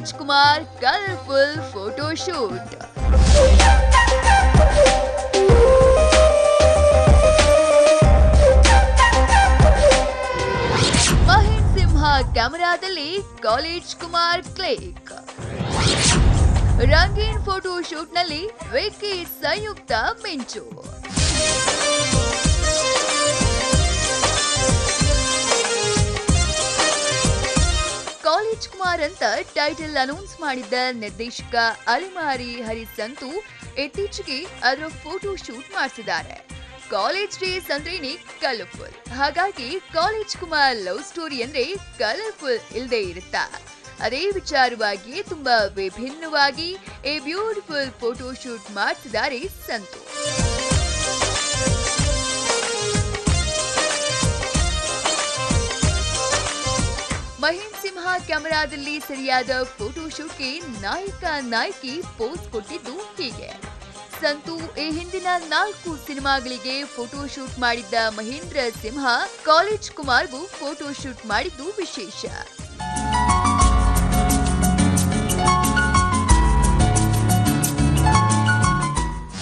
College Kumar colourful photo shoot. Mahendra Simha ಕ್ಯಾಮೆರಾದಲ್ಲಿ college Kumar click. ರಂಗೀನ್ photo shoot ನಲ್ಲಿ ವಿಕ್ಕಿ ಸಂಯುಕ್ತ ಮಿಂಚು. ಕಾಲೇಜ್ ಕುಮಾರ್ ಅಂತ ಟೈಟಲ್ ಅನೌನ್ಸ್ ಮಾಡಿದ್ದ ನಿರ್ದೇಶಕ ಅಲಿಮಾರಿ ಹರಿಸಂತು ಇತ್ತೀಚೆಗೆ ಅದರ ಫೋಟೋ ಶೂಟ್ ಮಾಡಿಸಿದ್ದಾರೆ. ಕಾಲೇಜ್ ಡೇಸ್ ಅಂದ್ರೇನೆ ಕಲರ್ಫುಲ್, ಹಾಗಾಗಿ ಕಾಲೇಜ್ ಕುಮಾರ್ ಲವ್ ಸ್ಟೋರಿ ಅಂದ್ರೆ ಕಲರ್ಫುಲ್ ಇಲ್ಲದೆ ಇರುತ್ತಾ? ಅದೇ ವಿಚಾರವಾಗಿ ತುಂಬಾ ವಿಭಿನ್ನವಾಗಿ ಈ ಬ್ಯೂಟಿಫುಲ್ ಫೋಟೋ ಶೂಟ್ ಮಾಡಿಸಿದ್ದಾರೆ ಸಂತು. ಮಹೇಂದ್ರ ಸಿಂಹ ಕ್ಯಾಮೆರಾದಲ್ಲಿ ಸರಿಯಾದ ಫೋಟೋ ಶೂಟ್ಗೆ ನಾಯಕ ನಾಯಕಿ ಪೋಸ್ ಕೊಟ್ಟಿದ್ದು ಹೀಗೆ. ಸಂತು ಈ ಹಿಂದಿನ 4 ಸಿನಿಮಾಗಳಿಗೆ ಫೋಟೋ ಶೂಟ್ ಮಾಡಿದ್ದ ಮಹೇಂದ್ರ ಸಿಂಹ ಕಾಲೇಜ್ ಕುಮಾರ್ಗೂ ಫೋಟೋ ಶೂಟ್ ಮಾಡಿದ್ದು ವಿಶೇಷ.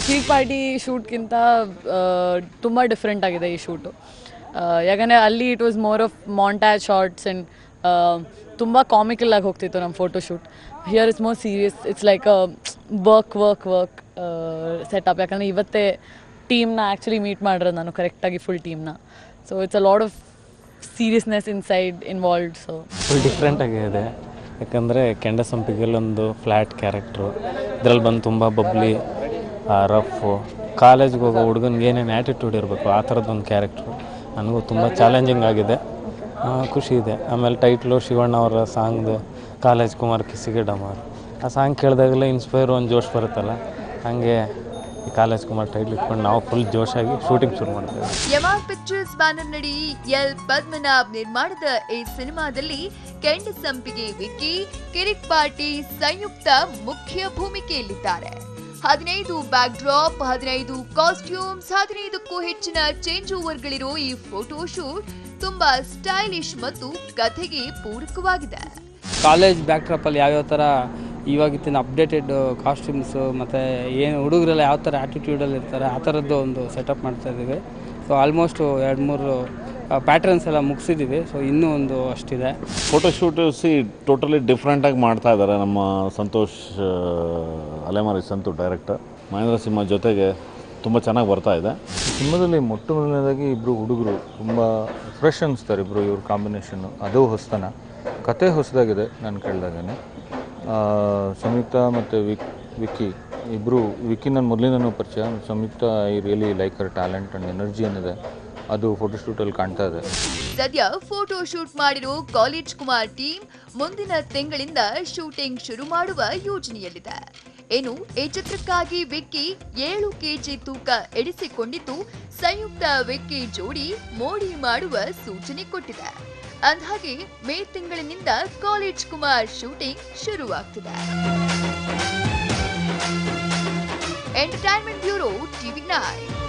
ಕಿರಿಕ್ ಪಾರ್ಟಿ ಶೂಟ್ಗಿಂತ ತುಂಬ ಡಿಫ್ರೆಂಟ್ ಆಗಿದೆ ಈ ಶೂಟು. ಯಾಕಂದರೆ ಅಲ್ಲಿ it was more of montage shots and ತುಂಬ ಕಾಮಿಕಲ್ ಆಗಿ ಹೋಗ್ತಿತ್ತು ನಮ್ಮ photo shoot. Here is more serious, it's like a work setup. ಯಾಕಂದರೆ ಇವತ್ತೇ ಟೀಮ್ನ ಆ್ಯಕ್ಚುಲಿ ಮೀಟ್ ಮಾಡಿರೋದು ನಾನು ಕರೆಕ್ಟಾಗಿ ಫುಲ್ ಟೀಮ್ನ. So it's a lot of seriousness involved. So full different ಆಗಿದೆ. ಯಾಕಂದರೆ ಕೆಂಡ ಸಂಪಿಗೆಲ್ಲೊಂದು ಫ್ಲ್ಯಾಟ್ ಕ್ಯಾರೆಕ್ಟ್ರು, ಇದರಲ್ಲಿ ಬಂದು ತುಂಬ ಬಬ್ಲಿ ರಫು, ಕಾಲೇಜ್ಗೆ ಹೋಗೋ ಹುಡುಗನಿಗೆ ಏನೇನು ಆ್ಯಟಿಟ್ಯೂಡ್ ಇರಬೇಕು ಆ ಥರದ್ದೊಂದು ಕ್ಯಾರೆಕ್ಟ್ರು. ನನಗೂ ತುಂಬ ಚಾಲೆಂಜಿಂಗ್ ಆಗಿದೆ, ಖುಷಿ ಇದೆ. ಆಮೇಲೆ ಟೈಟ್ಲು ಶಿವಣ್ಣ ಅವರ ಸಾಂಗ್ದು ಕಾಲೇಜ್ ಕುಮಾರ್ ಕಿಸಿಗೆ ಡಮಾರ್, ಆ ಸಾಂಗ್ ಕೇಳಿದಾಗಲೇ ಇನ್ಸ್ಪೈರ್ ಒಂದು ಜೋಶ್ ಬರುತ್ತಲ್ಲ, ಹಾಗೆ ಈ ಕಾಲೇಜ್ ಕುಮಾರ್ ಟೈಟ್ಲ್ ಇಟ್ಕೊಂಡು ನಾವು ಫುಲ್ ಜೋಶಾಗಿ ಶೂಟಿಂಗ್ ಶುರು ಮಾಡ್ತೇವೆ. ಯಮಾನ್ ಪಿಕ್ಚರ್ಸ್ ಬ್ಯಾನರ್ ನಡಿ ಎಲ್ ಪದ್ಮನಾಭ್ ನಿರ್ಮಾಣದ ಈ ಸಿನಿಮಾದಲ್ಲಿ ಕೆಂಡ ಸಂಪಿಗೆ ವಿಕ್ಕಿ, ಕಿರಿಕ್ ಪಾರ್ಟಿ ಸಂಯುಕ್ತ ಮುಖ್ಯ ಭೂಮಿಕೆಯಲ್ಲಿದ್ದಾರೆ. 15 ಬ್ಯಾಕ್ ಡ್ರಾಪ್, 15 ಕಾಸ್ಟ್ಯೂಮ್ಸ್, 15ಕ್ಕೂ ಹೆಚ್ಚಿನ ಚೇಂಜ್ ಓವರ್ಗಳಿರೋ ಈ ಫೋಟೋ ಶೂಟ್ ತುಂಬಾ ಸ್ಟೈಲಿಶ್ ಮತ್ತು ಕಥೆಗೆ ಪೂರಕವಾಗಿದೆ. ಕಾಲೇಜ್ ಬ್ಯಾಕ್ ಡ್ರಾಪಲ್ಲಿ ಯಾವ್ಯಾವ ಥರ ಇವಾಗಿತ್ತಿನ ಅಪ್ಡೇಟೆಡ್ ಕಾಸ್ಟ್ಯೂಮ್ಸು ಮತ್ತು ಏನು ಹುಡುಗರೆಲ್ಲ ಯಾವ ಥರ ಆ್ಯಟಿಟ್ಯೂಡಲ್ಲಿ ಇರ್ತಾರೆ ಆ ಥರದ್ದು ಒಂದು ಸೆಟಪ್ ಮಾಡ್ತಾ ಇದ್ದೀವಿ. ಸೊ ಆಲ್ಮೋಸ್ಟು 2-3 ಪ್ಯಾಟ್ರನ್ಸ್ ಎಲ್ಲ ಮುಗಿಸಿದ್ದೀವಿ. ಸೊ ಇನ್ನೂ ಒಂದು ಅಷ್ಟಿದೆ. ಫೋಟೋ ಶೂಟ್ ಟೋಟಲಿ ಡಿಫ್ರೆಂಟಾಗಿ ಮಾಡ್ತಾ ಇದ್ದಾರೆ ನಮ್ಮ ಸಂತೋಷ್ ಅಲೆಮಾರಿ ಸಂತು ಡೈರೆಕ್ಟರ್. ಮಹೇಂದ್ರ ಸಿಂಹ ಜೊತೆಗೆ ತುಂಬ ಚೆನ್ನಾಗಿ ಬರ್ತಾ ಇದೆ. ಸಿನಿಮಾದಲ್ಲಿ ಮೊಟ್ಟ ಮೊದಲನೇದಾಗಿ ಇಬ್ಬರು ಹುಡುಗರು ತುಂಬ ಫ್ರೆಶ್ ಅನಿಸ್ತಾರೆ. ಇಬ್ಬರು ಇವ್ರ ಕಾಂಬಿನೇಷನ್ನು ಅದು ಹೊಸತನ, ಕತೆ ಹೊಸದಾಗಿದೆ ನಾನು ಕೇಳಿದಾಗೇ. ಸಂಯುಕ್ತ ಮತ್ತು ವಿಕ್ಕಿ ಇಬ್ಬರು, ವಿಕ್ಕಿ ನನ್ನ ಮೊದಲಿಂದನೂ ಪರಿಚಯ. Samyuktha I really like her talent and energy ಏನಿದೆ ಅದು ಫೋಟೋಶೂಟಲ್ಲಿ ಕಾಣ್ತಾ ಇದೆ. ಸದ್ಯ ಫೋಟೋ ಶೂಟ್ ಮಾಡಿರೋ ಕಾಲೇಜ್ ಕುಮಾರ್ ಟೀಮ್ ಮುಂದಿನ ತಿಂಗಳಿಂದ ಶೂಟಿಂಗ್ ಶುರು ಮಾಡುವ ಯೋಜನೆಯಲ್ಲಿದೆ. ಇನ್ನು ಈ ಚಿತ್ರಕ್ಕಾಗಿ ವಿಕ್ಕಿ 7 ಕೆಜಿ ತೂಕ ಇಳಿಸಿಕೊಂಡಿದ್ದು, ಸಂಯುಕ್ತ ವಿಕ್ಕಿ ಜೋಡಿ ಮೋಡಿ ಮಾಡುವ ಸೂಚನೆ ಕೊಟ್ಟಿದೆ. ಅಂದ್ಹಾಗೆ ಮೇ ತಿಂಗಳಿನಿಂದ ಕಾಲೇಜ್ ಕುಮಾರ್ ಶೂಟಿಂಗ್ ಶುರುವಾಗ್ತಿದೆ. Entertainment bureau, TV9.